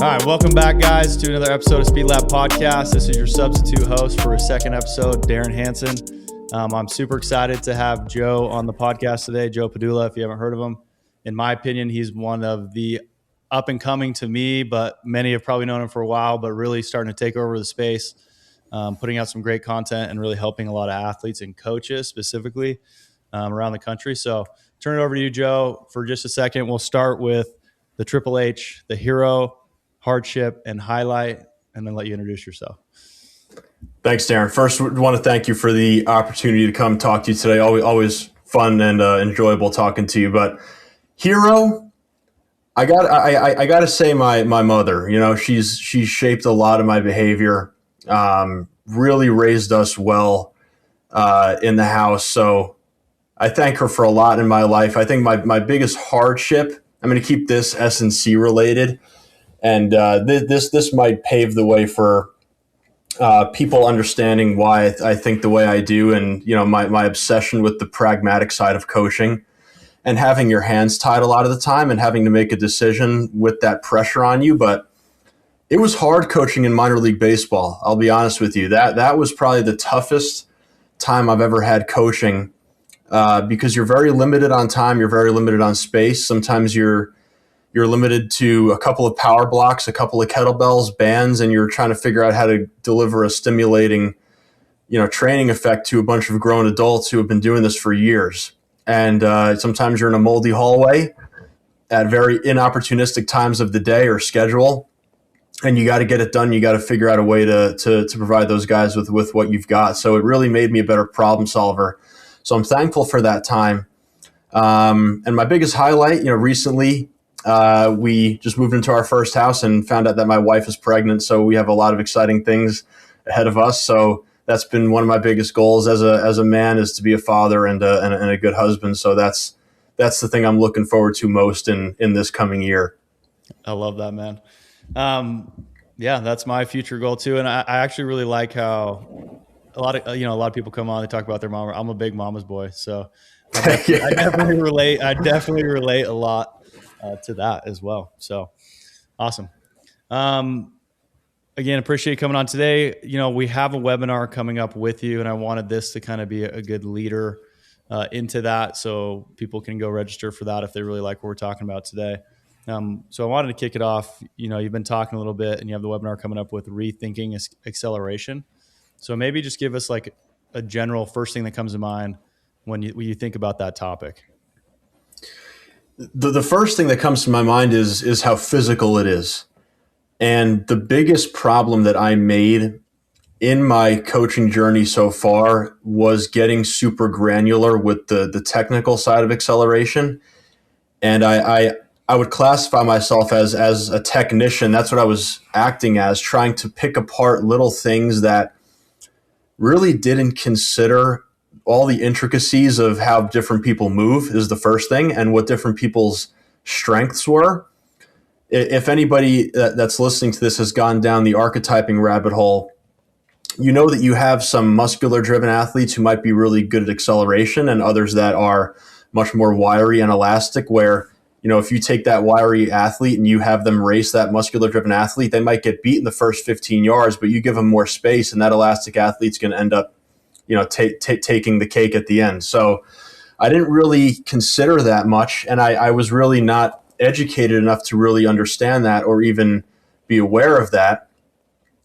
All right, welcome back, guys, to another episode of Speed Lab Podcast. This is your substitute host for a second episode, Darren Hansen. I'm super excited to have Joe on the podcast today, Joe Pedulla, if you haven't heard of him. In my opinion, he's one of the up-and-coming to me, but many have probably known him for a while, but really starting to take over the space, putting out some great content and really helping a lot of athletes and coaches specifically around the country. So turn it over to you, Joe, for just a second. We'll start with the Triple H, the hero, hardship, and highlight, and then let you introduce yourself. Thanks, Darren. First, we want to thank you for the opportunity to come talk to you today. Always fun and enjoyable talking to you. But hero, I got to say my mother. You know, she's shaped a lot of my behavior. Really raised us well in the house. So I thank her for a lot in my life. I think my biggest hardship. I'm going to keep this S&C related. And this might pave the way for people understanding why I think the way I do, and my obsession with the pragmatic side of coaching, and having your hands tied a lot of the time, and having to make a decision with that pressure on you. But it was hard coaching in minor league baseball. I'll be honest with you. That was probably the toughest time I've ever had coaching, because you're very limited on time. You're very limited on space. Sometimes you're limited to a couple of power blocks, a couple of kettlebells, bands, and you're trying to figure out how to deliver a stimulating, training effect to a bunch of grown adults who have been doing this for years. And sometimes you're in a moldy hallway at very inopportunistic times of the day or schedule, and you got to get it done. You got to figure out a way to provide those guys with what you've got. So it really made me a better problem solver. So I'm thankful for that time. And my biggest highlight, recently, we just moved into our first house and found out that my wife is pregnant. So we have a lot of exciting things ahead of us. So that's been one of my biggest goals as a man, is to be a father and a good husband. So that's the thing I'm looking forward to most in this coming year. I love that, man. Yeah, that's my future goal too. And I actually really like how a lot of people come on, they talk about their mom. I'm a big mama's boy. So I definitely relate. I definitely relate a lot to that as well. So awesome. Again, appreciate you coming on today. We have a webinar coming up with you, and I wanted this to kind of be a good leader into that, so people can go register for that if they really like what we're talking about today. So I wanted to kick it off. You've been talking a little bit, and you have the webinar coming up with Rethinking Acceleration. So maybe just give us like a general first thing that comes to mind when you think about that topic. The first thing that comes to my mind is how physical it is. And the biggest problem that I made in my coaching journey so far was getting super granular with the technical side of acceleration. And I would classify myself as a technician. That's what I was acting as, trying to pick apart little things that really didn't consider all the intricacies of how different people move is the first thing, and what different people's strengths were. If anybody that's listening to this has gone down the archetyping rabbit hole, you know that you have some muscular-driven athletes who might be really good at acceleration, and others that are much more wiry and elastic, where, if you take that wiry athlete and you have them race that muscular-driven athlete, they might get beat in the first 15 yards, but you give them more space, and that elastic athlete's going to end up taking the cake at the end. So I didn't really consider that much, and I was really not educated enough to really understand that or even be aware of that.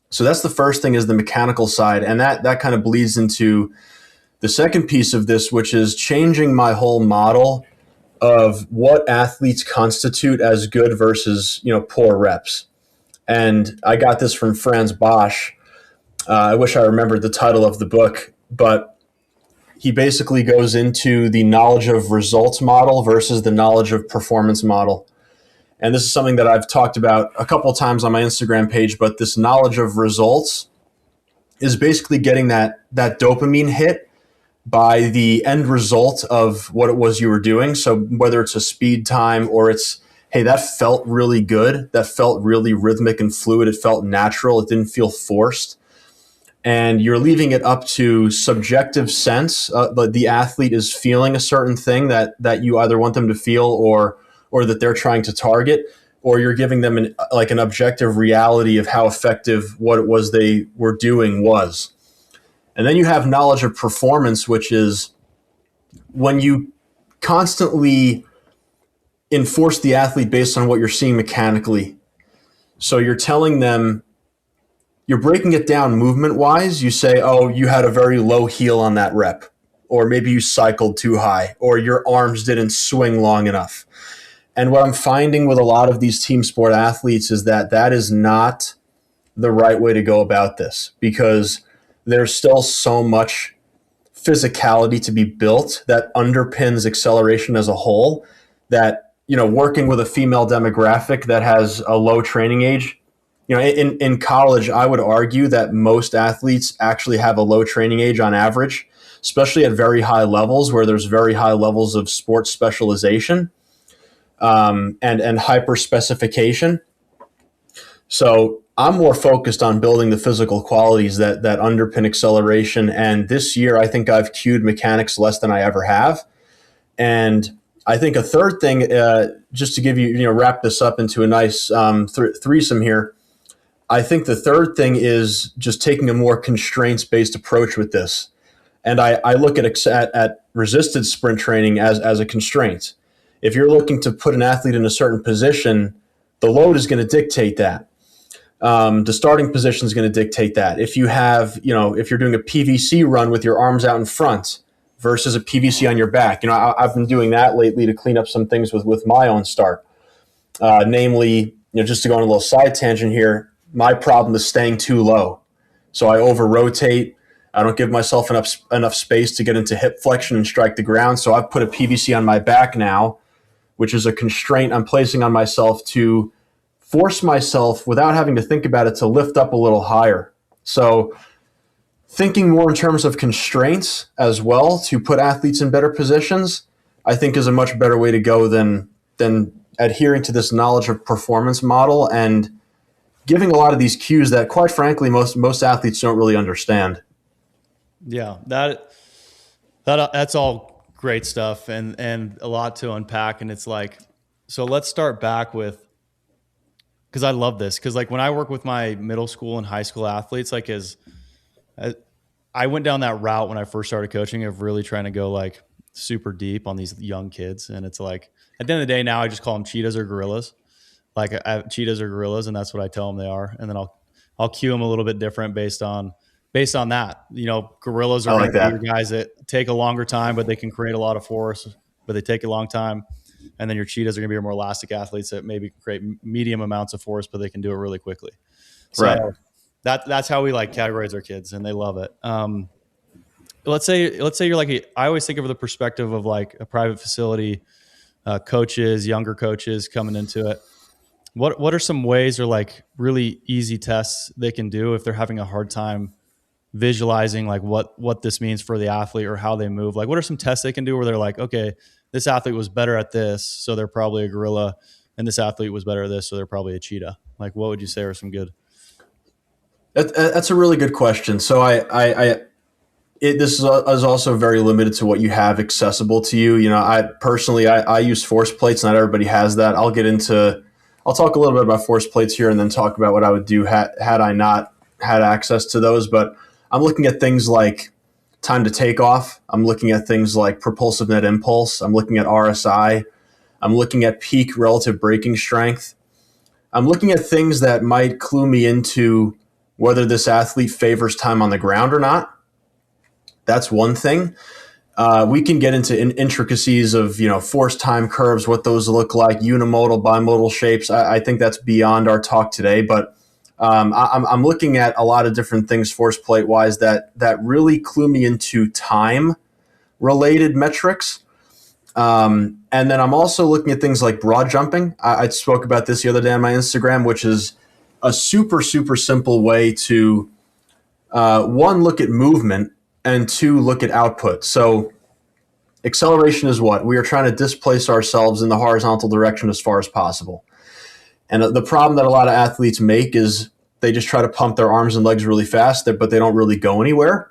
So that's the first thing, is the mechanical side, and that kind of bleeds into the second piece of this, which is changing my whole model of what athletes constitute as good versus poor reps. And I got this from Franz Bosch. I wish I remembered the title of the book, but he basically goes into the knowledge of results model versus the knowledge of performance model. And this is something that I've talked about a couple of times on my Instagram page, but this knowledge of results is basically getting that dopamine hit by the end result of what it was you were doing. So whether it's a speed time or it's, hey, that felt really good, that felt really rhythmic and fluid, it felt natural, it didn't feel forced. And you're leaving it up to subjective sense. The athlete is feeling a certain thing that you either want them to feel or that they're trying to target. or you're giving them an objective reality of how effective what it was they were doing was. And then you have knowledge of performance, which is when you constantly enforce the athlete based on what you're seeing mechanically. So you're telling them, you're breaking it down movement wise. You say, oh, you had a very low heel on that rep, or maybe you cycled too high, or your arms didn't swing long enough. And what I'm finding with a lot of these team sport athletes is that that is not the right way to go about this, because there's still so much physicality to be built that underpins acceleration as a whole, that, working with a female demographic that has a low training age, in college, I would argue that most athletes actually have a low training age on average, especially at very high levels where there's very high levels of sports specialization and hyper specification. So I'm more focused on building the physical qualities that underpin acceleration. And this year, I think I've cued mechanics less than I ever have. And I think a third thing, just to give you, wrap this up into a nice threesome here, I think the third thing is just taking a more constraints-based approach with this. And I look at resisted sprint training as a constraint. If you're looking to put an athlete in a certain position, the load is going to dictate that. The starting position is going to dictate that. If you have, if you're doing a PVC run with your arms out in front versus a PVC on your back, I've been doing that lately to clean up some things with my own start. Namely, just to go on a little side tangent here, my problem is staying too low. So I over rotate. I don't give myself enough space to get into hip flexion and strike the ground. So I've put a PVC on my back now, which is a constraint I'm placing on myself to force myself, without having to think about it, to lift up a little higher. So thinking more in terms of constraints as well to put athletes in better positions, I think is a much better way to go than adhering to this knowledge of performance model and giving a lot of these cues that, quite frankly, most athletes don't really understand. Yeah, that's all great stuff and a lot to unpack. And it's like, so let's start back with, because I love this, because like when I work with my middle school and high school athletes, like I went down that route when I first started coaching of really trying to go like super deep on these young kids. And it's like, at the end of the day, now I just call them cheetahs or gorillas. Like cheetahs or gorillas, and that's what I tell them they are. And then I'll cue them a little bit different based on that. Gorillas are like your guys that take a longer time, but they can create a lot of force, but they take a long time. And then your cheetahs are going to be your more elastic athletes that maybe create medium amounts of force, but they can do it really quickly. So right. That's how we like categorize our kids, and they love it. Let's say you're like, I always think of the perspective of like a private facility, coaches, younger coaches coming into it. What are some ways or like really easy tests they can do if they're having a hard time visualizing like what this means for the athlete or how they move? Like, what are some tests they can do where they're like, okay, this athlete was better at this, so they're probably a gorilla, and this athlete was better at this, so they're probably a cheetah? Like, what would you say are some good? That's a really good question. So this is also very limited to what you have accessible to you. I personally use force plates. Not everybody has that. I'll talk a little bit about force plates here and then talk about what I would do had I not had access to those. But I'm looking at things like time to take off. I'm looking at things like propulsive net impulse. I'm looking at RSI. I'm looking at peak relative braking strength. I'm looking at things that might clue me into whether this athlete favors time on the ground or not. That's one thing. We can get into intricacies of, force time curves, what those look like, unimodal, bimodal shapes. I think that's beyond our talk today, but I'm looking at a lot of different things force plate wise that really clue me into time related metrics. And then I'm also looking at things like broad jumping. I spoke about this the other day on my Instagram, which is a super, super simple way to, one, look at movement, and two, look at output. So acceleration is what? We are trying to displace ourselves in the horizontal direction as far as possible. And the problem that a lot of athletes make is they just try to pump their arms and legs really fast, but they don't really go anywhere.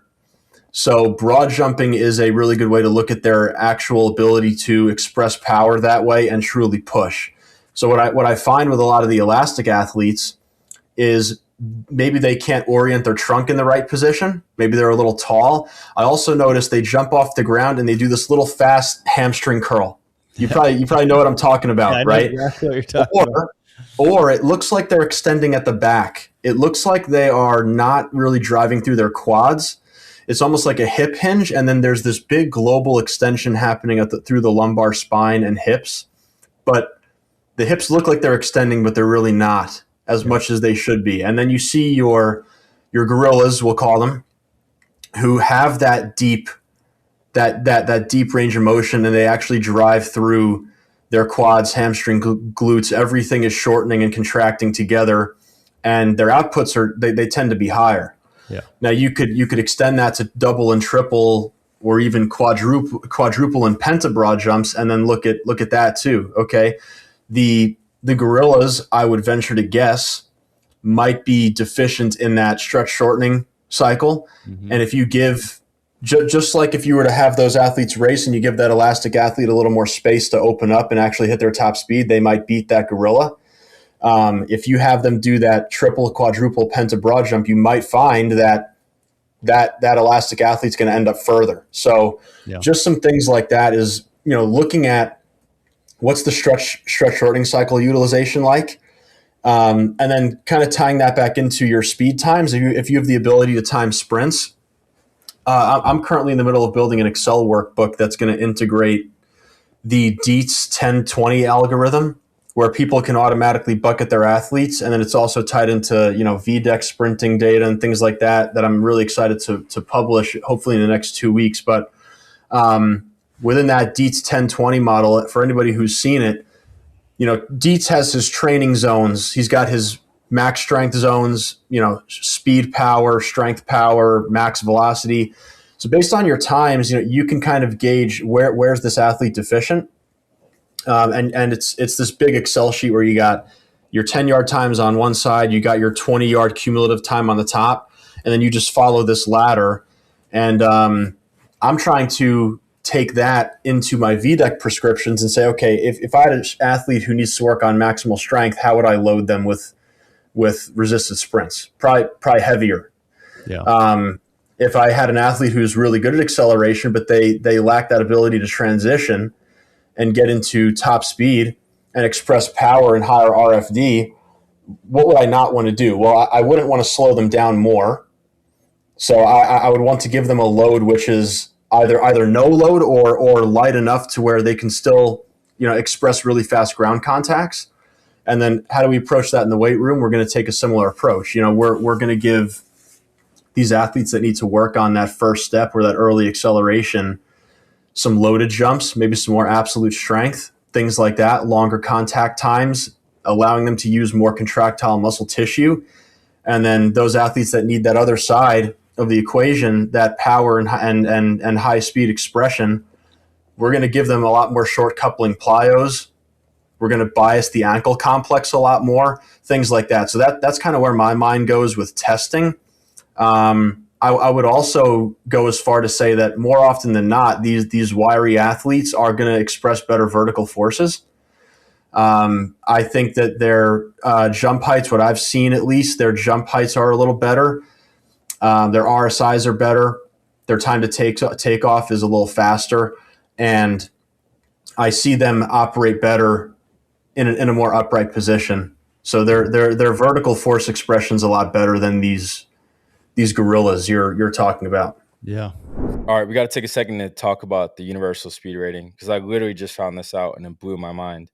So broad jumping is a really good way to look at their actual ability to express power that way and truly push. So what I find with a lot of the elastic athletes is maybe they can't orient their trunk in the right position. Maybe they're a little tall. I also notice they jump off the ground and they do this little fast hamstring curl. You probably know what I'm talking about, Yeah, I know right? exactly what you're talking about. Or it looks like they're extending at the back. It looks like they are not really driving through their quads. It's almost like a hip hinge, and then there's this big global extension happening through the lumbar spine and hips. But the hips look like they're extending, but they're really not as much as they should be. And then you see your gorillas, we'll call them, who have that deep deep range of motion, and they actually drive through their quads, hamstring, glutes. Everything is shortening and contracting together, and their outputs they tend to be higher. Yeah. Now you could extend that to double and triple, or even quadruple and pentabroad jumps, and then look at that too. Okay, the gorillas, I would venture to guess, might be deficient in that stretch shortening cycle. Mm-hmm. And if you give just like if you were to have those athletes race and you give that elastic athlete a little more space to open up and actually hit their top speed, they might beat that gorilla. If you have them do that triple, quadruple, pentabroad jump, you might find that elastic athlete's going to end up further. So just some things like that is, looking at what's the stretch shortening cycle utilization like, and then kind of tying that back into your speed times. If you have the ability to time sprints, I'm currently in the middle of building an Excel workbook that's going to integrate the Dietz 10-20 algorithm, where people can automatically bucket their athletes. And then it's also tied into, VDEX sprinting data and things like that I'm really excited to publish, hopefully in the next 2 weeks. But within that Dietz 10-20 model, for anybody who's seen it, Dietz has his training zones. He's got his max strength zones, speed power, strength power, max velocity. So based on your times, you can kind of gauge where's this athlete deficient. And it's this big Excel sheet where you got your 10-yard times on one side, you got your 20-yard cumulative time on the top, and then you just follow this ladder. And I'm trying to take that into my VDEC prescriptions and say, okay, if I had an athlete who needs to work on maximal strength, how would I load them with resisted sprints? Probably heavier. Yeah. If I had an athlete who's really good at acceleration, but they lack that ability to transition and get into top speed and express power and higher RFD, what would I not want to do? Well, I wouldn't want to slow them down more. So I would want to give them a load which is either no load or light enough to where they can still, express really fast ground contacts. And then how do we approach that in the weight room? We're going to take a similar approach. We're going to give these athletes that need to work on that first step or that early acceleration some loaded jumps, maybe some more absolute strength, things like that, longer contact times, allowing them to use more contractile muscle tissue. And then those athletes that need that other side of the equation, that power and high speed expression, we're going to give them a lot more short coupling plyos. We're going to bias the ankle complex a lot more, things like that. So that's kind of where my mind goes with testing. I would also go as far to say that more often than not, these wiry athletes are going to express better vertical forces. I think that their jump heights, what I've seen at least, their jump heights are a little better. Their RSIs are better. Their time to take off is a little faster. And I see them operate better in a more upright position. So their vertical force expression is a lot better than these gorillas you're talking about. Yeah. All right, we got to take a second to talk about the universal speed rating, because I literally just found this out and it blew my mind.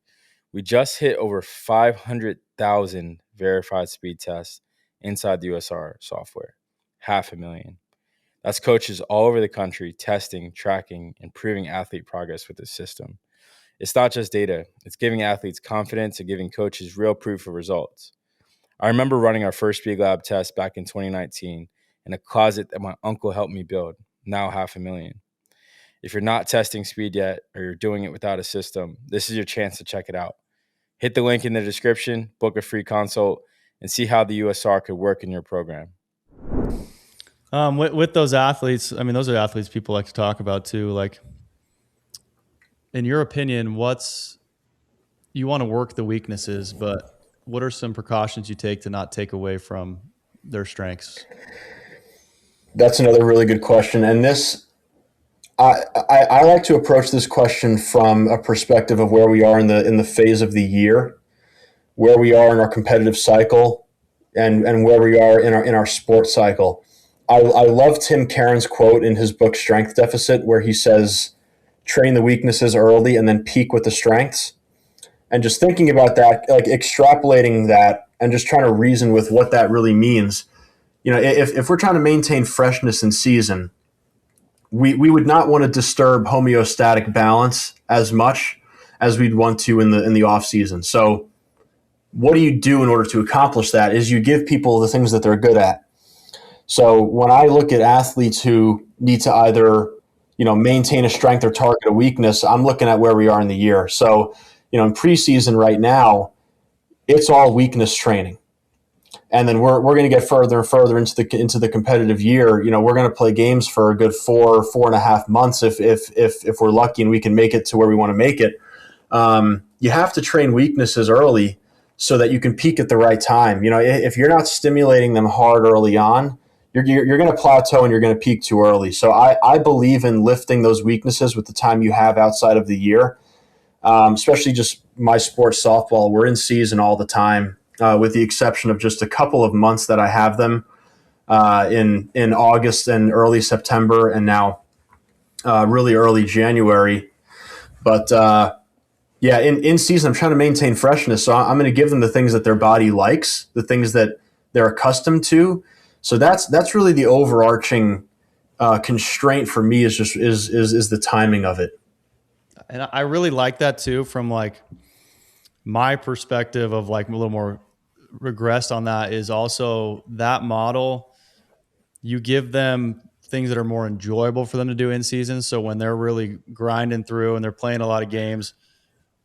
We just hit over 500,000 verified speed tests inside the USR software. 500,000. That's coaches all over the country testing, tracking, and proving athlete progress with the system. It's not just data. It's giving athletes confidence and giving coaches real proof of results. I remember running our first Speed Lab test back in 2019 in a closet that my uncle helped me build, now 500,000. If you're not testing speed yet, or you're doing it without a system, this is your chance to check it out. Hit the link in the description, book a free consult, and see how the USR could work in your program. With those athletes, I mean, those are athletes people like to talk about too. Like, in your opinion, you want to work the weaknesses, but what are some precautions you take to not take away from their strengths? That's another really good question. And I like to approach this question from a perspective of where we are in the phase of the year, where we are in our competitive cycle, and where we are in our sports cycle. I love Tim Caron's quote in his book Strength Deficit, where he says, "Train the weaknesses early and then peak with the strengths." And just thinking about that, like extrapolating that, and just trying to reason with what that really means. If we're trying to maintain freshness in season, we would not want to disturb homeostatic balance as much as we'd want to in the off season. So what do you do in order to accomplish that is you give people the things that they're good at. So when I look at athletes who need to either, maintain a strength or target a weakness, I'm looking at where we are in the year. So, in preseason right now, it's all weakness training. And then we're going to get further and further into the competitive year. We're going to play games for a good 4.5 months if we're lucky and we can make it to where we want to make it. You have to train weaknesses early so that you can peak at the right time. If you're not stimulating them hard early on, you're going to plateau and you're going to peak too early. So I believe in lifting those weaknesses with the time you have outside of the year, especially just my sports softball. We're in season all the time. With the exception of just a couple of months that I have them in August and early September, and now really early January. But in season, I'm trying to maintain freshness, so I'm going to give them the things that their body likes, the things that they're accustomed to. So that's really the overarching constraint for me is the timing of it. And I really like that too, from like my perspective of like a little more regressed on that is also that model. You give them things that are more enjoyable for them to do in season. So when they're really grinding through and they're playing a lot of games,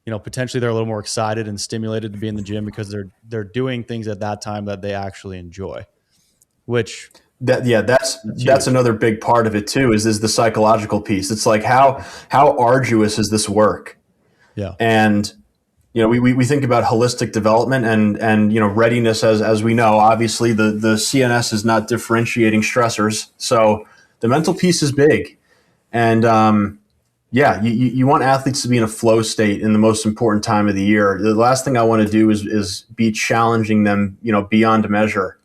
potentially they're a little more excited and stimulated to be in the gym because they're doing things at that time that they actually enjoy, which that's another big part of it too, is the psychological piece. It's like how arduous is this work? Yeah. And we think about holistic development and readiness as we know. Obviously, the CNS is not differentiating stressors, so the mental piece is big. And you want athletes to be in a flow state in the most important time of the year. The last thing I want to do is be challenging them, beyond measure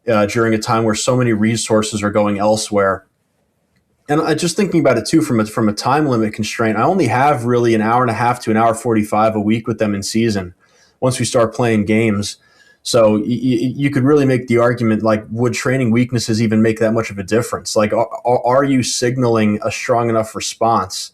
during a time where so many resources are going elsewhere. And I just thinking about it too from a time limit constraint. I only have really an hour and a half to an hour 45 a week with them in season once we start playing games. So you could really make the argument, like, would training weaknesses even make that much of a difference? Like, are you signaling a strong enough response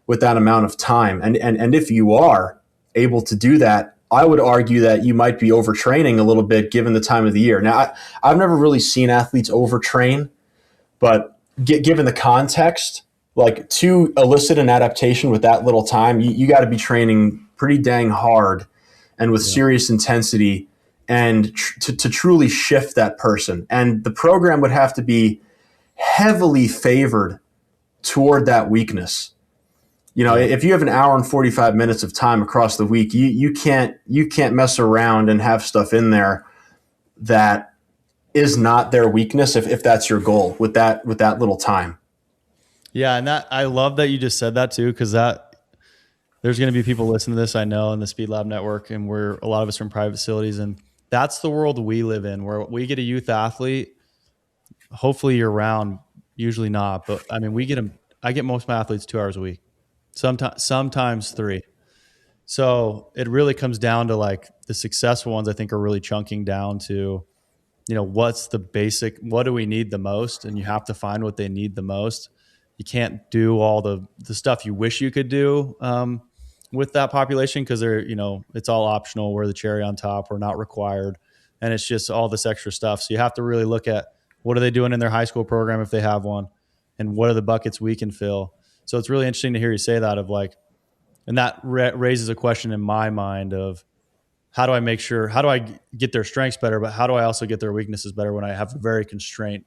with that amount of time? And if you are able to do that, I would argue that you might be overtraining a little bit given the time of the year. Now, I've never really seen athletes overtrain, but given the context, like to elicit an adaptation with that little time, you got to be training pretty dang hard and with serious intensity and to truly shift that person. And the program would have to be heavily favored toward that weakness. If you have an hour and 45 minutes of time across the week, you can't mess around and have stuff in there that is not their weakness if that's your goal with that little time. Yeah, and that I love that you just said that too, because there's going to be people listening to this, I know, in the Speed Lab network, and a lot of us are in private facilities, and that's the world we live in, where we get a youth athlete, hopefully year round, usually not, but I mean, I get most of my athletes 2 hours a week, sometimes 3. So it really comes down to like the successful ones, I think, are really chunking down to, what's the basic, what do we need the most? And you have to find what they need the most. You can't do all the stuff you wish you could do with that population, because it's all optional. We're the cherry on top. We're not required. And it's just all this extra stuff. So you have to really look at what are they doing in their high school program if they have one, and what are the buckets we can fill. So it's really interesting to hear you say that, of like, and that raises a question in my mind of, how do I get their strengths better, but how do I also get their weaknesses better when I have a very constraint?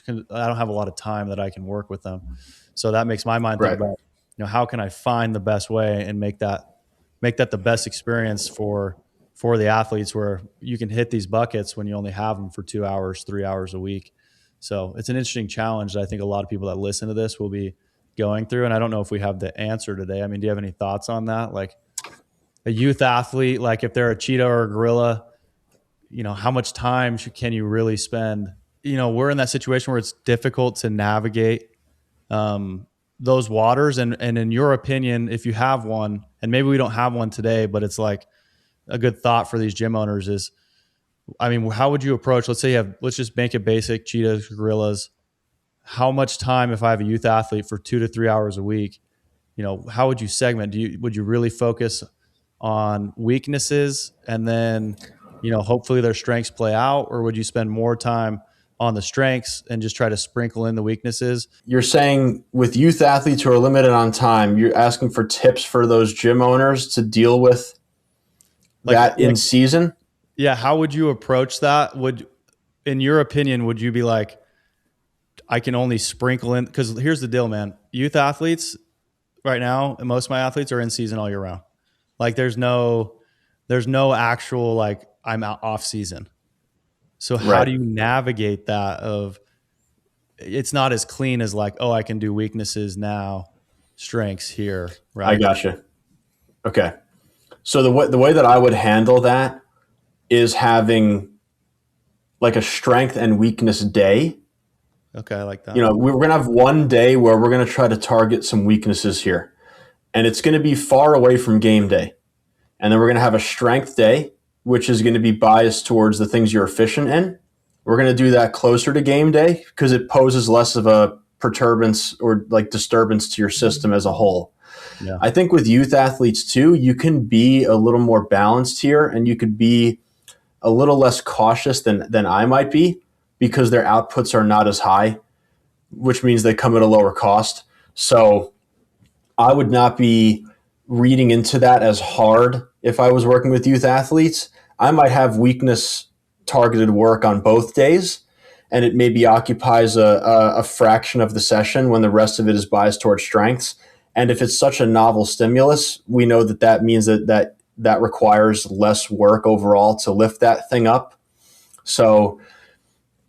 I don't have a lot of time that I can work with them. So that makes my mind think about, how can I find the best way and make that make that the best experience for the athletes, where you can hit these buckets when you only have them for 2 hours, 3 hours a week. So it's an interesting challenge that I think a lot of people that listen to this will be going through. And I don't know if we have the answer today. I mean, do you have any thoughts on that? Like a youth athlete, like if they're a cheetah or a gorilla, how much time can you really spend? We're in that situation where it's difficult to navigate those waters. And in your opinion, if you have one, and maybe we don't have one today, but it's like a good thought for these gym owners is, I mean, how would you approach, let's just make it basic, cheetahs, gorillas. How much time, if I have a youth athlete for 2 to 3 hours a week, how would you segment? Would you really focus on weaknesses and then, hopefully their strengths play out? Or would you spend more time on the strengths and just try to sprinkle in the weaknesses? You're saying with youth athletes who are limited on time, you're asking for tips for those gym owners to deal with that in season? Yeah. How would you approach that? In your opinion, would you be like, I can only sprinkle in? Because here's the deal, man. Youth athletes right now, and most of my athletes are in season all year round. Like there's no actual, like, I'm out off season. So how do you navigate that it's not as clean as like, oh, I can do weaknesses now, strengths here, right? I gotcha. Okay. So the way that I would handle that is having like a strength and weakness day. Okay, I like that. We're going to have one day where we're going to try to target some weaknesses here. And it's going to be far away from game day. And then we're going to have a strength day, which is going to be biased towards the things you're efficient in. We're going to do that closer to game day because it poses less of a perturbance or like disturbance to your system as a whole. Yeah. I think with youth athletes too, you can be a little more balanced here, and you could be a little less cautious than I might be because their outputs are not as high, which means they come at a lower cost. So I would not be reading into that as hard if I was working with youth athletes. I might have weakness targeted work on both days, and it maybe occupies a fraction of the session when the rest of it is biased towards strengths. And if it's such a novel stimulus, we know that means that requires less work overall to lift that thing up. So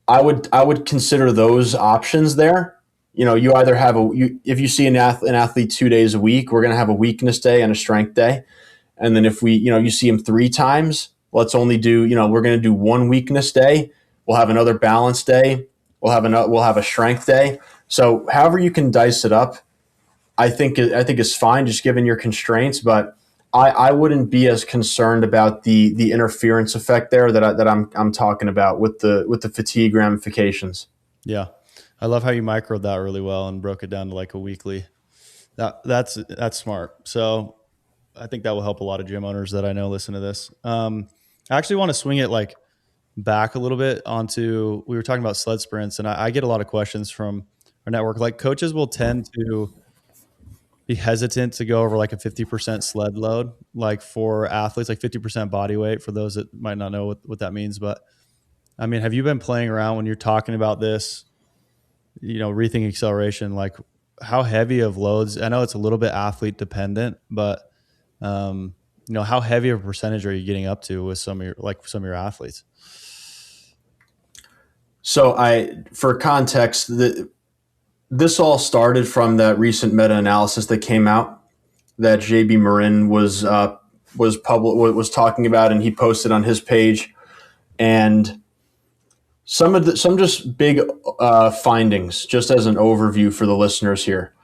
I would consider those options there. You either have if you see an athlete 2 days a week, we're going to have a weakness day and a strength day. And then if you see him 3 times, let's only do, we're going to do one weakness day. We'll have another balance day. We'll have a strength day. So however you can dice it up, I think is fine, just given your constraints. But I wouldn't be as concerned about the interference effect there that I'm talking about with the fatigue ramifications. Yeah. I love how you microed that really well and broke it down to like a weekly. That's smart. So I think that will help a lot of gym owners that I know listen to this. I actually want to swing it like back a little bit onto, we were talking about sled sprints, and I get a lot of questions from our network. Like coaches will tend to be hesitant to go over like a 50% sled load, like for athletes, like 50% body weight, for those that might not know what that means. But I mean, have you been playing around when you're talking about this, rethinking acceleration, like how heavy of loads? I know it's a little bit athlete dependent, but how heavy of a percentage are you getting up to with some of your athletes? So for context, this all started from that recent meta-analysis that came out that JB Marin was talking about, and he posted on his page, and some just big findings, just as an overview for the listeners here.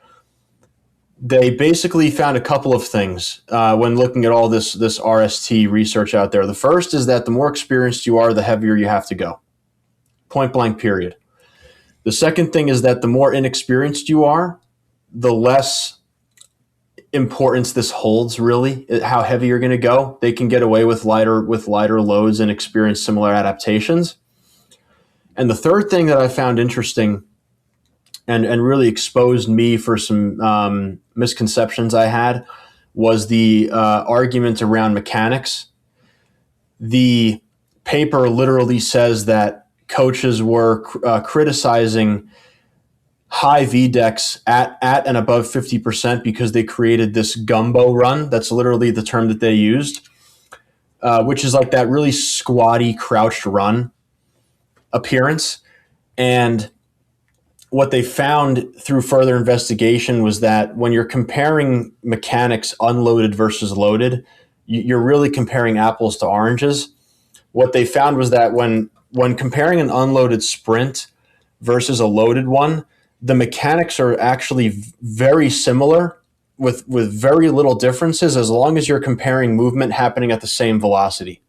They basically found a couple of things when looking at all this RST research out there. The first is that the more experienced you are, the heavier you have to go. Point blank, period. The second thing is that the more inexperienced you are, the less importance this holds, really, how heavy you're going to go. They can get away with lighter loads and experience similar adaptations. And the third thing that I found interesting and really exposed me for some misconceptions I had was the argument around mechanics. The paper literally says that coaches were criticizing high VDEX at and above 50% because they created this gumbo run. That's literally the term that they used, which is like that really squatty, crouched run appearance. And what they found through further investigation was that when you're comparing mechanics unloaded versus loaded, you're really comparing apples to oranges. What they found was that when comparing an unloaded sprint versus a loaded one, the mechanics are actually very similar with very little differences as long as you're comparing movement happening at the same velocity.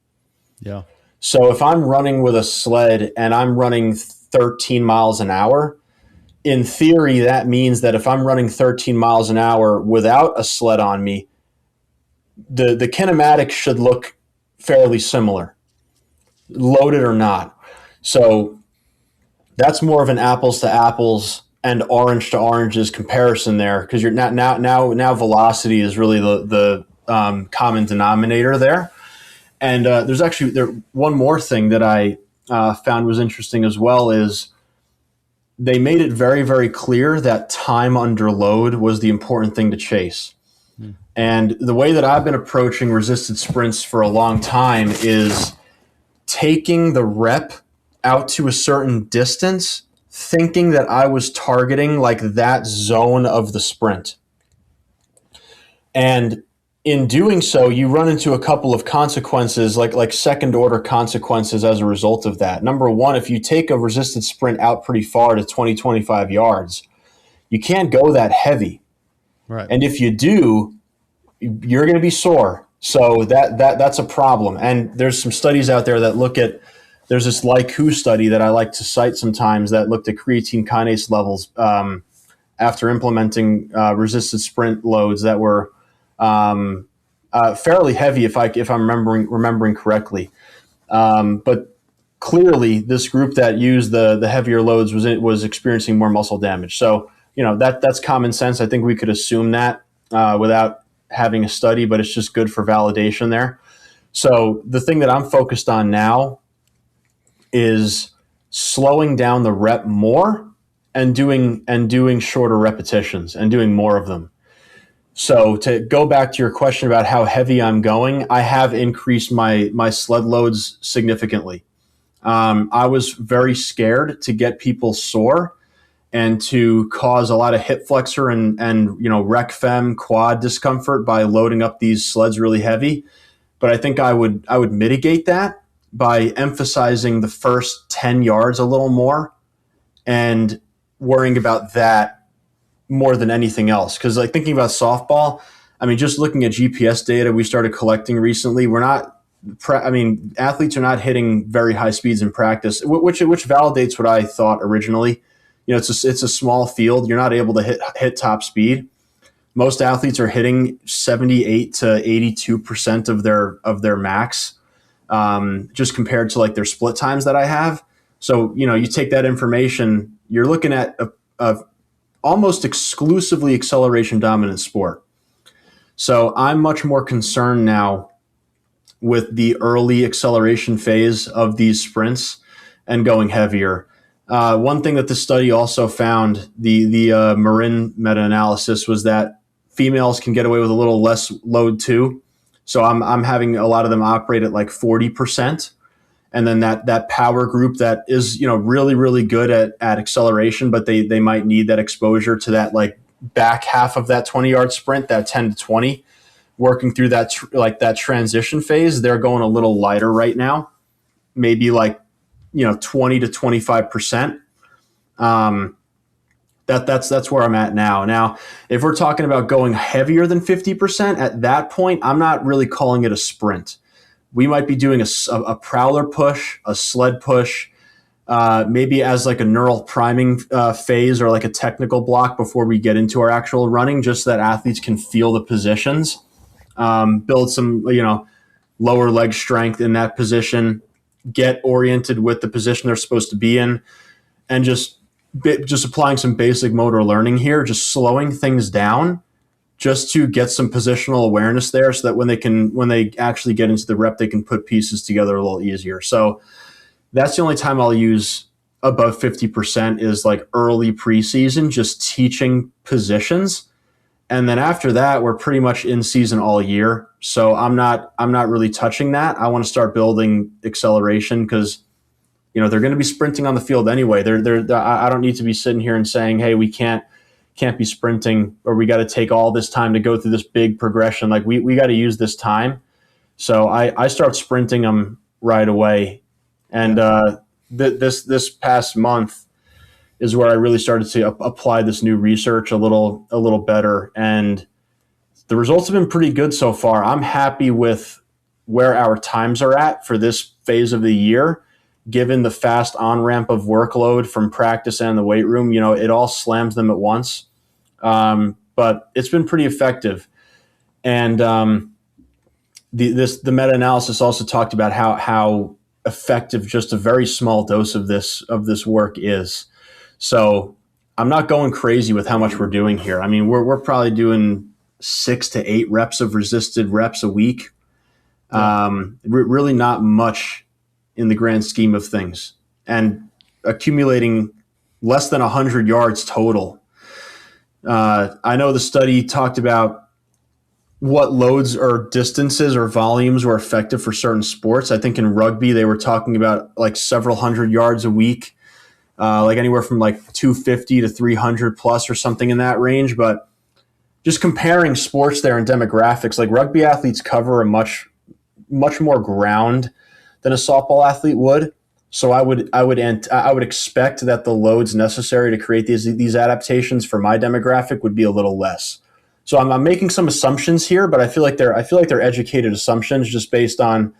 Yeah. So if I'm running with a sled and I'm running 13 miles an hour, in theory, that means that if I'm running 13 miles an hour without a sled on me, the kinematics should look fairly similar, loaded or not. So that's more of an apples to apples and orange to oranges comparison there, because you're now velocity is really the common denominator there. And there's actually one more thing that I found was interesting as well is they made it very, very clear that time under load was the important thing to chase. And the way that I've been approaching resisted sprints for a long time is taking the rep out to a certain distance, thinking that I was targeting like that zone of the sprint. And in doing so, you run into a couple of consequences, like second order consequences as a result of that. Number one, if you take a resisted sprint out pretty far to 20, 25 yards, you can't go that heavy. Right. And if you do, you're going to be sore. So that's a problem. And there's some studies out there that look at, there's this Like-Who study that I like to cite sometimes that looked at creatine kinase levels after implementing resisted sprint loads that were fairly heavy, if I'm remembering correctly. But clearly, this group that used the heavier loads was experiencing more muscle damage. So that's common sense. I think we could assume that without having a study, but it's just good for validation there. So the thing that I'm focused on now is slowing down the rep more and doing shorter repetitions and doing more of them. So to go back to your question about how heavy I'm going, I have increased my sled loads significantly. I was very scared to get people sore and to cause a lot of hip flexor and rec fem quad discomfort by loading up these sleds really heavy. But I think I would mitigate that by emphasizing the first 10 yards a little more and worrying about that more than anything else. Because like thinking about softball, I mean, just looking at GPS data we started collecting recently, athletes are not hitting very high speeds in practice, which validates what I thought originally. It's a small field. You're not able to hit top speed. Most athletes are hitting 78 to 82% of their max, just compared to like their split times that I have. So you take that information, you're looking at a almost exclusively acceleration dominant sport. So I'm much more concerned now with the early acceleration phase of these sprints and going heavier. One thing that the study also found, the Marin meta-analysis, was that females can get away with a little less load too. So I'm having a lot of them operate at like 40%. And then that power group that is, really, really good at acceleration, but they might need that exposure to that like back half of that 20-yard sprint, that 10 to 20, working through that that transition phase. They're going a little lighter right now, maybe like 20 to 25%. That's where I'm at now. Now, if we're talking about going heavier than 50%, at that point, I'm not really calling it a sprint. We might be doing a prowler push, a sled push, maybe as like a neural priming phase or like a technical block before we get into our actual running, just so that athletes can feel the positions, build some, lower leg strength in that position, get oriented with the position they're supposed to be in, and just applying some basic motor learning here, just slowing things down just to get some positional awareness there so that when they actually get into the rep, they can put pieces together a little easier. So that's the only time I'll use above 50% is like early preseason, just teaching positions. And then after that, we're pretty much in season all year. So I'm not really touching that. I want to start building acceleration because, they're going to be sprinting on the field anyway. I don't need to be sitting here and saying, hey, we can't be sprinting, or we got to take all this time to go through this big progression. Like we got to use this time. So I start sprinting them right away. And this past month is where I really started to apply this new research a little better. And the results have been pretty good so far. I'm happy with where our times are at for this phase of the year, given the fast on-ramp of workload from practice and the weight room. It all slams them at once. But it's been pretty effective. And the meta-analysis also talked about how effective just a very small dose of this work is. So I'm not going crazy with how much we're doing here. I mean, we're probably doing 6 to 8 reps of resisted reps a week. Really not much in the grand scheme of things, and accumulating less than 100 yards total. I know the study talked about what loads or distances or volumes were effective for certain sports. I think in rugby, they were talking about like several hundred yards a week, like anywhere from like 250 to 300 plus or something in that range. But just comparing sports there and demographics, like rugby athletes cover a much more ground than a softball athlete would. So I would expect that the loads necessary to create these adaptations for my demographic would be a little less. So I'm making some assumptions here, but I feel like they're educated assumptions just based on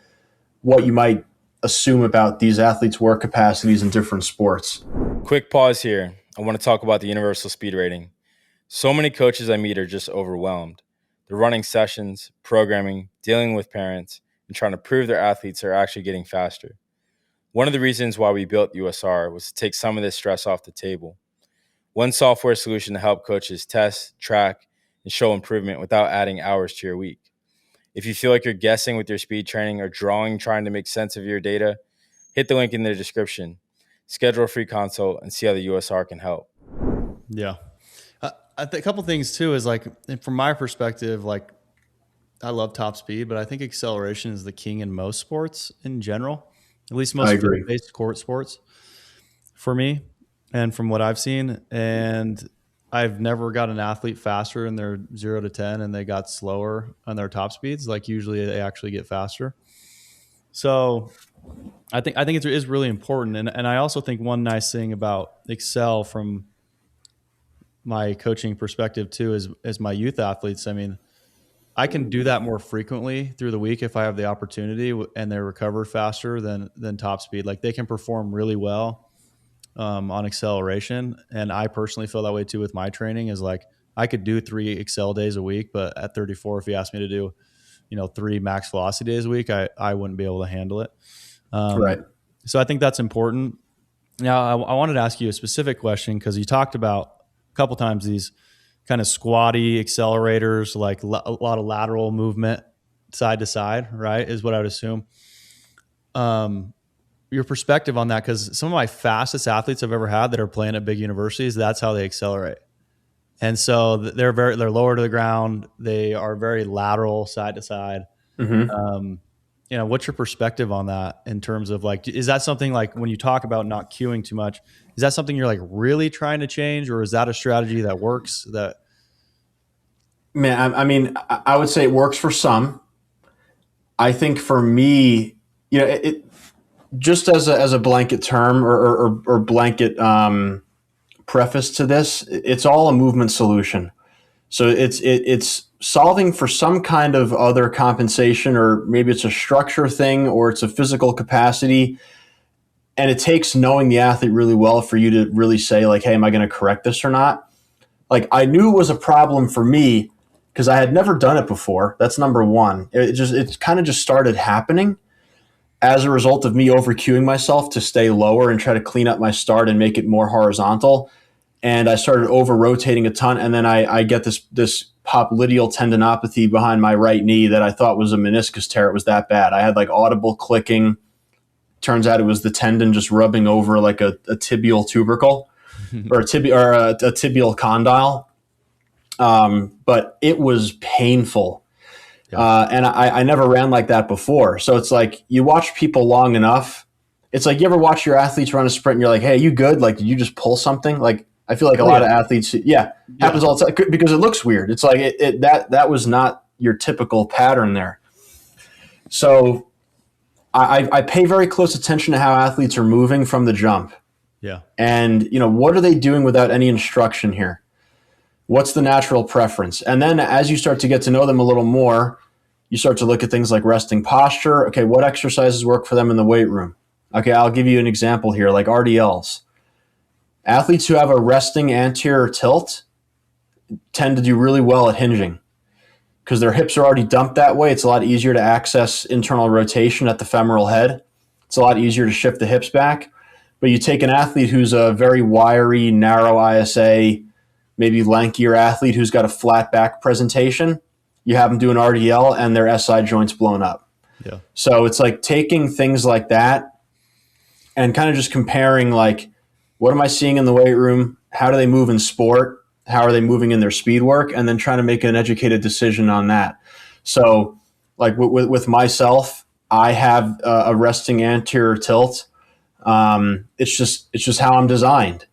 what you might assume about these athletes' work capacities in different sports. Quick pause here. I want to talk about the universal speed rating. So many coaches I meet are just overwhelmed. They're running sessions, programming, dealing with parents, and trying to prove their athletes are actually getting faster. One of the reasons why we built USR was to take some of this stress off the table. One software solution to help coaches test, track, and show improvement without adding hours to your week. If you feel like you're guessing with your speed training or trying to make sense of your data, hit the link in the description. Schedule a free consult and see how the USR can help. Yeah. A couple things too is like, from my perspective, like I love top speed, but I think acceleration is the king in most sports in general, at least most field-based court sports for me and from what I've seen. And I've never got an athlete faster in their 0 to 10 and they got slower on their top speeds. Like usually they actually get faster. So I think it is really important. And I also think one nice thing about Excel from my coaching perspective too is my youth athletes. I mean, I can do that more frequently through the week if I have the opportunity and they're recovered faster than top speed. Like they can perform really well on acceleration. And I personally feel that way too with my training is like, I could do 3 Excel days a week, but at 34, if you asked me to do, 3 max velocity days a week, I wouldn't be able to handle it. Right. So I think that's important. Now I wanted to ask you a specific question because you talked about a couple times these kind of squatty accelerators, like a lot of lateral movement side to side, right? Is what I would assume. Your perspective on that, because some of my fastest athletes I've ever had that are playing at big universities, that's how they accelerate. And so they're lower to the ground. They are very lateral side to side. Mm-hmm. What's your perspective on that in terms of like, is that something like when you talk about not cueing too much, is that something you're like really trying to change, or is that a strategy that works? I mean, I would say it works for some. I think for me, it just as a blanket term or blanket preface to this, it's all a movement solution. So it's solving for some kind of other compensation, or maybe it's a structure thing, or it's a physical capacity. And it takes knowing the athlete really well for you to really say like, hey, am I going to correct this or not? Like I knew it was a problem for me because I had never done it before. That's number one. It kind of just started happening as a result of me overcueing myself to stay lower and try to clean up my start and make it more horizontal. And I started over rotating a ton. And then I get this popliteal tendinopathy behind my right knee that I thought was a meniscus tear. It was that bad. I had like audible clicking. Turns out it was the tendon just rubbing over like a tibial tubercle or a tibial condyle. But it was painful. And I never ran like that before. So it's like you watch people long enough. It's like you ever watch your athletes run a sprint and you're like, hey, you good? Like, did you just pull something? Like, I feel like a lot of athletes, happens all the time because it looks weird. It's like that was not your typical pattern there. So I pay very close attention to how athletes are moving from the jump. Yeah. And, what are they doing without any instruction here? What's the natural preference? And then as you start to get to know them a little more, you start to look at things like resting posture. Okay, what exercises work for them in the weight room? Okay, I'll give you an example here, like RDLs. Athletes who have a resting anterior tilt tend to do really well at hinging because their hips are already dumped that way. It's a lot easier to access internal rotation at the femoral head. It's a lot easier to shift the hips back. But you take an athlete who's a very wiry, narrow ISA, maybe lankier athlete who's got a flat back presentation, you have them do an RDL and their SI joint's blown up. Yeah. So it's like taking things like that and kind of just comparing, like, what am I seeing in the weight room? How do they move in sport? How are they moving in their speed work? And then trying to make an educated decision on that. So like with myself, I have a resting anterior tilt. It's just how I'm designed.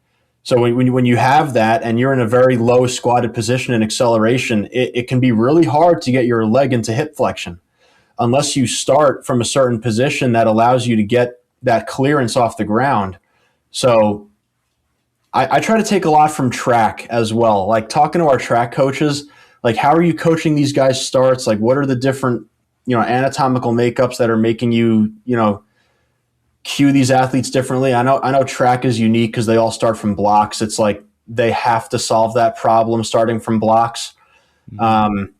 So when you have that and you're in a very low squatted position in acceleration, it can be really hard to get your leg into hip flexion unless you start from a certain position that allows you to get that clearance off the ground. So I try to take a lot from track as well, like talking to our track coaches, like how are you coaching these guys starts? Like what are the different, anatomical makeups that are making you, cue these athletes differently? I know track is unique because they all start from blocks. It's like they have to solve that problem starting from blocks. Mm-hmm.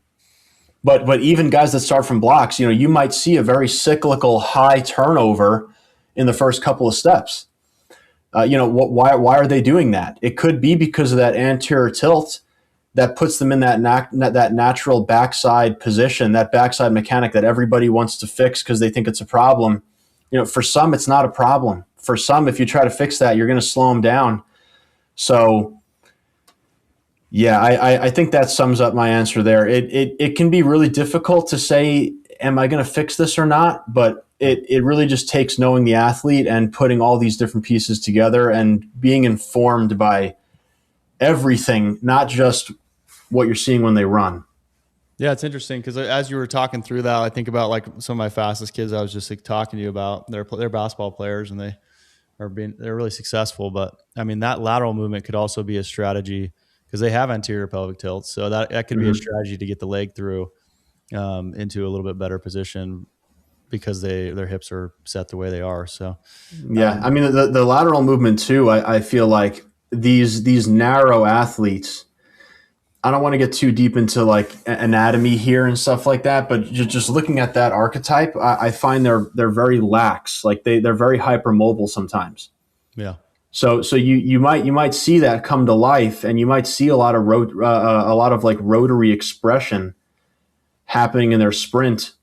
But even guys that start from blocks, you might see a very cyclical high turnover in the first couple of steps. Why are they doing that? It could be because of that anterior tilt that puts them in that natural backside position, that backside mechanic that everybody wants to fix because they think it's a problem. For some, it's not a problem. For some, if you try to fix that, you're going to slow them down. So, yeah, I think that sums up my answer there. It can be really difficult to say, am I going to fix this or not? But it really just takes knowing the athlete and putting all these different pieces together and being informed by everything, not just what you're seeing when they run. Yeah, it's interesting because as you were talking through that, I think about like some of my fastest kids I was just like talking to you about. They're basketball players and they're really successful. But I mean, that lateral movement could also be a strategy because they have anterior pelvic tilt. So that could be a strategy to get the leg through into a little bit better position because their hips are set the way they are. So yeah, I mean the lateral movement too. I feel like these narrow athletes. I don't want to get too deep into like anatomy here and stuff like that, but just looking at that archetype, I find they're very lax. Like they're very hypermobile sometimes. Yeah. So you might see that come to life, and you might see a lot of like rotary expression happening in their sprint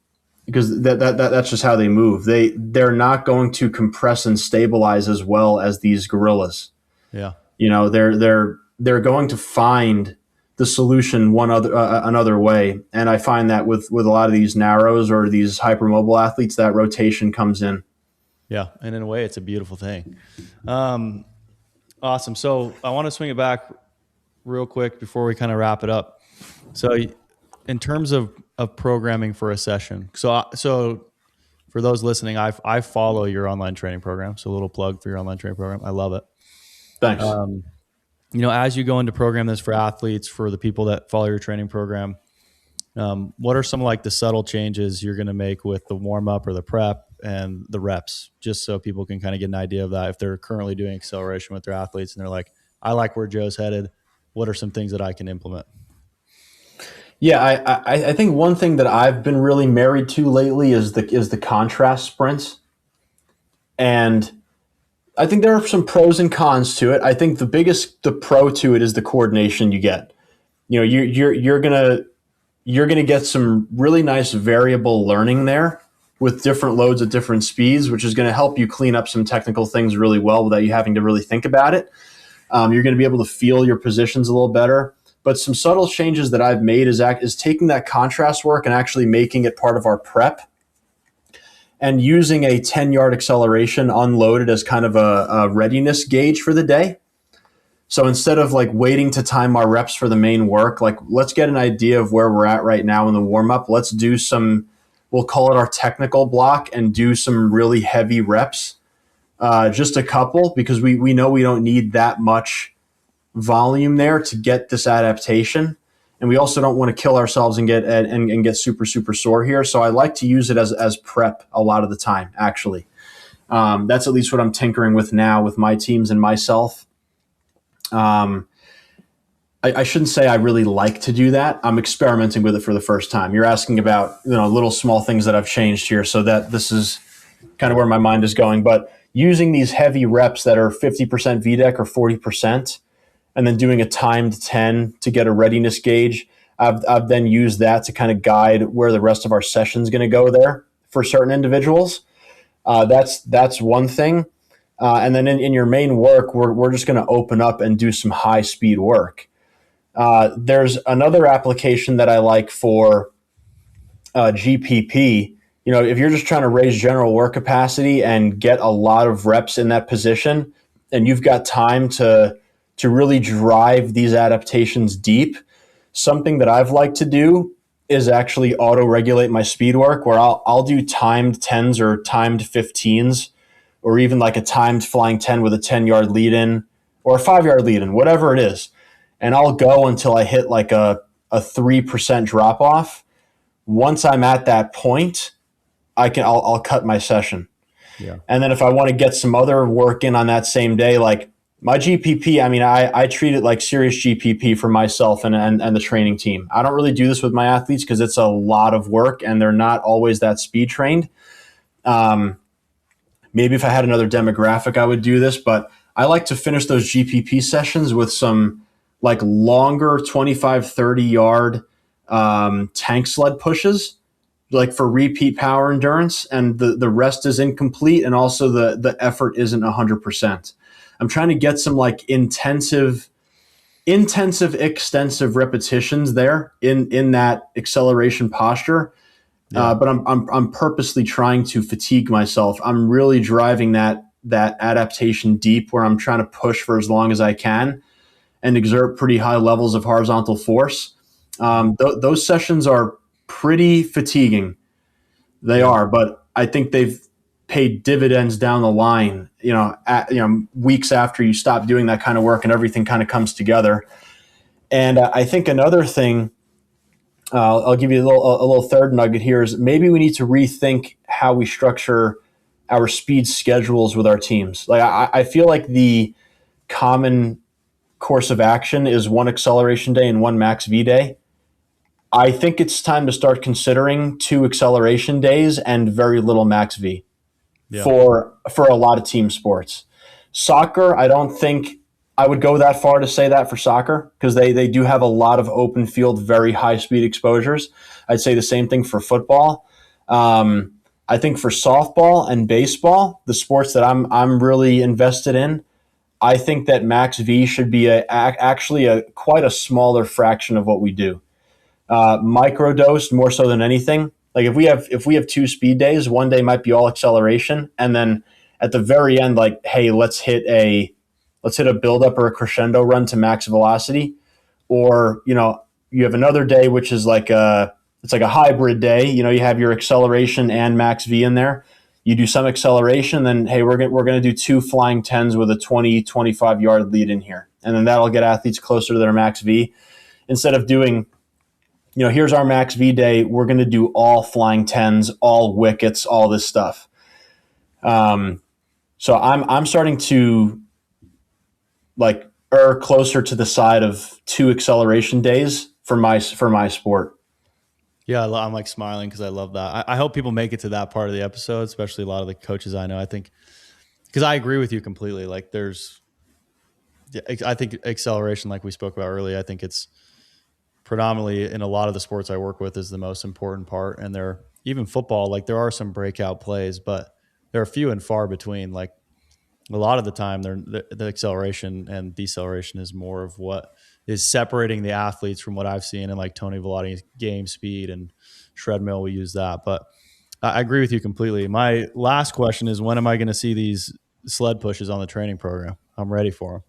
because that's just how they move. They're not going to compress and stabilize as well as these gorillas. Yeah. They're going to find the solution another way. And I find that with a lot of these narrows or these hypermobile athletes, that rotation comes in. Yeah. And in a way, it's a beautiful thing. Awesome. So I want to swing it back real quick before we kind of wrap it up. So in terms of programming for a session, so for those listening, I follow your online training program. So a little plug for your online training program. I love it. Thanks. As you go into program this for athletes, for the people that follow your training program, what are some like the subtle changes you're going to make with the warm up or the prep and the reps, just so people can kind of get an idea of that if they're currently doing acceleration with their athletes and they're like, I like where Joe's headed. What are some things that I can implement? Yeah, I think one thing that I've been really married to lately is the contrast sprints, and I think there are some pros and cons to it. I think the pro to it is the coordination you get. You're gonna get some really nice variable learning there with different loads at different speeds, which is going to help you clean up some technical things really well without you having to really think about it. You're going to be able to feel your positions a little better. But some subtle changes that I've made is taking that contrast work and actually making it part of our prep and using a 10-yard acceleration unloaded as kind of a readiness gauge for the day. So instead of like waiting to time our reps for the main work, like let's get an idea of where we're at right now in the warm-up. Let's do some, we'll call it our technical block, and do some really heavy reps. Just a couple, because we know we don't need that much volume there to get this adaptation. And we also don't want to kill ourselves and get super, super sore here. So I like to use it as prep a lot of the time, actually. That's at least what I'm tinkering with now with my teams and myself. I shouldn't say I really like to do that. I'm experimenting with it for the first time. You're asking about, little small things that I've changed here, so that this is kind of where my mind is going. But using these heavy reps that are 50% VDEC or 40%, and then doing a timed 10 to get a readiness gauge, I've then used that to kind of guide where the rest of our session is going to go there for certain individuals. That's one thing. And then in your main work, we're just going to open up and do some high speed work. There's another application that I like for GPP. If you're just trying to raise general work capacity and get a lot of reps in that position, and you've got time to really drive these adaptations deep, something that I've liked to do is actually auto-regulate my speed work, where I'll do timed 10s or timed 15s, or even like a timed flying 10 with a 10-yard lead-in or a 5-yard lead-in, whatever it is. And I'll go until I hit like a 3% drop-off. Once I'm at that point, I'll cut my session. Yeah. And then if I want to get some other work in on that same day, like my GPP, I treat it like serious GPP for myself and the training team. I don't really do this with my athletes because it's a lot of work and they're not always that speed trained. Maybe if I had another demographic, I would do this, but I like to finish those GPP sessions with some like longer 25, 30 yard tank sled pushes, like for repeat power endurance, and the rest is incomplete, and also the effort isn't 100%. I'm trying to get some like intensive, extensive repetitions there in that acceleration posture. Yeah. But I'm purposely trying to fatigue myself. I'm really driving that adaptation deep, where I'm trying to push for as long as I can and exert pretty high levels of horizontal force. Those sessions are pretty fatiguing. They are, but I think they've paid dividends down the line, weeks after you stop doing that kind of work and everything kind of comes together. And I think another thing, I'll give you a little third nugget here, is maybe we need to rethink how we structure our speed schedules with our teams. Like I feel like the common course of action is one acceleration day and one max V day. I think it's time to start considering 2 acceleration days and very little max V. Yeah. For a lot of team sports. Soccer, I don't think I would go that far to say that for soccer, because they do have a lot of open field, very high speed exposures. I'd say the same thing for football. I think for softball and baseball, the sports that I'm really invested in, I think that max V should be actually quite a smaller fraction of what we do. Microdose more so than anything. Like if we have 2 speed days, one day might be all acceleration, and then at the very end, like, hey, let's hit a build up or a crescendo run to max velocity. Or you have another day which is like it's like a hybrid day. You have your acceleration and max V in there. You do some acceleration, then hey, we're gonna do 2 flying 10s with a 20-25 yard lead in here, and then that'll get athletes closer to their max V, instead of doing, here's our max V day, we're going to do all flying 10s, all wickets, all this stuff. So I'm starting to like err closer to the side of 2 acceleration days for my sport. Yeah, I'm like smiling because I love that. I hope people make it to that part of the episode, especially a lot of the coaches I know. I think, because I agree with you completely. Like I think acceleration, like we spoke about earlier, I think it's predominantly in a lot of the sports I work with is the most important part. And even football, like there are some breakout plays, but they're few and far between. Like a lot of the time, the acceleration and deceleration is more of what is separating the athletes from what I've seen in like Tony Velotti's game speed and Shredmill. We use that, but I agree with you completely. My last question is, when am I going to see these sled pushes on the training program? I'm ready for them.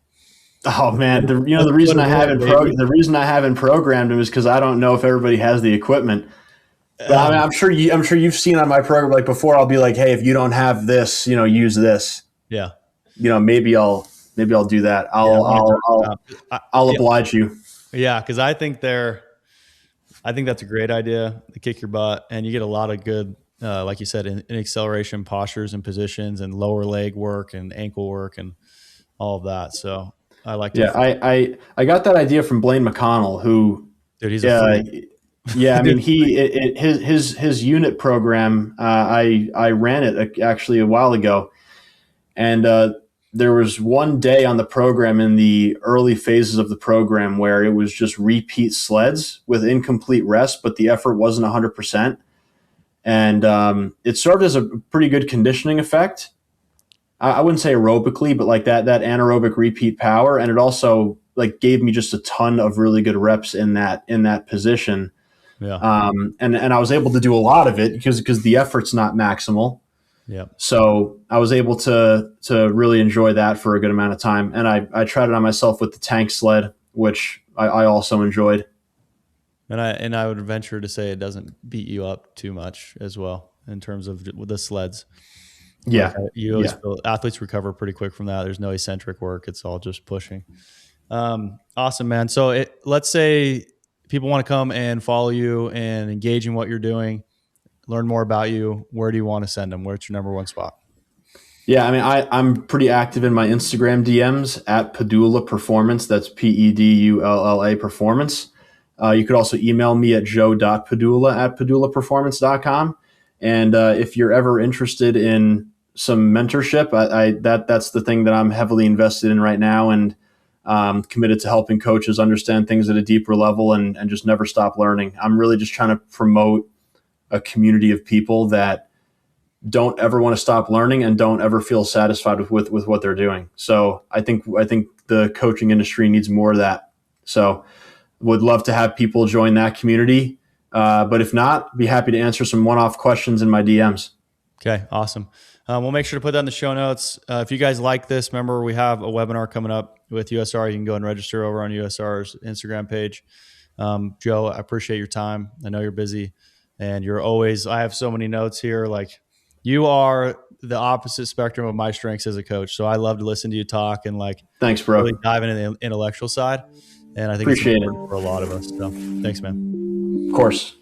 Oh man, the Let's reason put I it in, haven't baby. the reason I haven't programmed them is because I don't know if everybody has the equipment. But I mean, I'm sure you've seen on my program, like before, I'll be like, hey, if you don't have this, use this. Yeah. Maybe I'll do that. Yeah. I'll oblige you. Yeah, because I think that's a great idea to kick your butt, and you get a lot of good, like you said, in acceleration postures and positions, and lower leg work and ankle work and all of that. So I like to. Yeah, I got that idea from Blaine McConnell, who, Dude, he's a freak. Yeah, I mean, his unit program. I ran it actually a while ago, and there was one day on the program in the early phases of the program where it was just repeat sleds with incomplete rest, but the effort wasn't 100%. And it served as a pretty good conditioning effect. I wouldn't say aerobically, but like that anaerobic repeat power. And it also like gave me just a ton of really good reps in that position. Yeah. And I was able to do a lot of it because the effort's not maximal. Yeah. So I was able to really enjoy that for a good amount of time. And I tried it on myself with the tank sled, which I also enjoyed. And I would venture to say it doesn't beat you up too much as well in terms of the sleds. Yeah. Like you always feel athletes recover pretty quick from that. There's no eccentric work. It's all just pushing. Awesome, man. So let's say people want to come and follow you and engage in what you're doing, learn more about you. Where do you want to send them? Where's your number one spot? Yeah, I mean, I'm pretty active in my Instagram DMs at Pedulla Performance. That's PEDULLA Performance. You could also email me at joe.pedulla@pedullaperformance.com. And if you're ever interested in some mentorship, that's the thing that I'm heavily invested in right now, and committed to helping coaches understand things at a deeper level and just never stop learning. I'm really just trying to promote a community of people that don't ever want to stop learning and don't ever feel satisfied with what they're doing. So I think the coaching industry needs more of that. So would love to have people join that community. But if not, be happy to answer some one-off questions in my DMs. Okay, awesome. We'll make sure to put that in the show notes. If you guys like this, remember we have a webinar coming up with USR. You can go and register over on USR's Instagram page. Joe, I appreciate your time. I know you're busy, and I have so many notes here. Like, you are the opposite spectrum of my strengths as a coach. So I love to listen to you talk and Thanks, bro. Really dive into the intellectual side. And I think Appreciate it's important for a lot of us. So thanks, man. Of course.